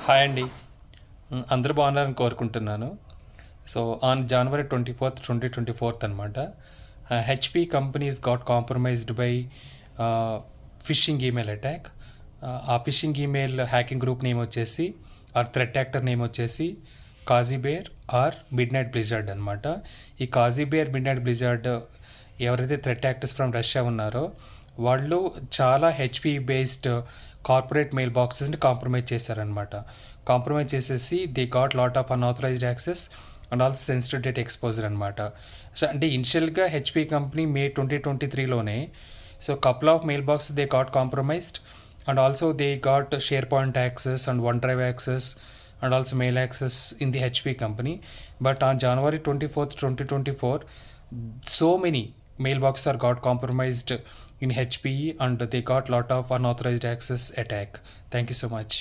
Hi అండి. అందరూ బాగున్నారని కోరుకుంటున్నాను. సో ఆన్ January 24th 2024 అనమాట, HP companies got compromised by phishing email attack. ఆ phishing email hacking group name వచ్చేసి ఆర్ థ్రెట్ యాక్టర్ నేమ్ వచ్చేసి Cozy Bear or Midnight Blizzard అనమాట. ఈ కాజీబేర్ మిడ్ నైట్ బ్లిజార్డ్ ఎవరైతే థ్రెట్ యాక్టర్స్ ఫ్రమ్ రష్యా ఉన్నారో వాళ్ళు చాలా హెచ్పి బేస్డ్ కార్పొరేట్ మెయిల్ బాక్సెస్ని కాంప్రమైజ్ చేశారనమాట. కాంప్రమైజ్ చేసేసి they got lot of unauthorised access and also sensitive data exposure అనమాట. సో అంటే ఇనిషియల్గా HP company May 2023లోనే so couple of mail box they got compromised and also they got SharePoint access and OneDrive access and also mail access in the HP company. But on January 24th 2024, so many mailboxes are got compromised in HPE and they got lot of unauthorized access attack. Thank you so much.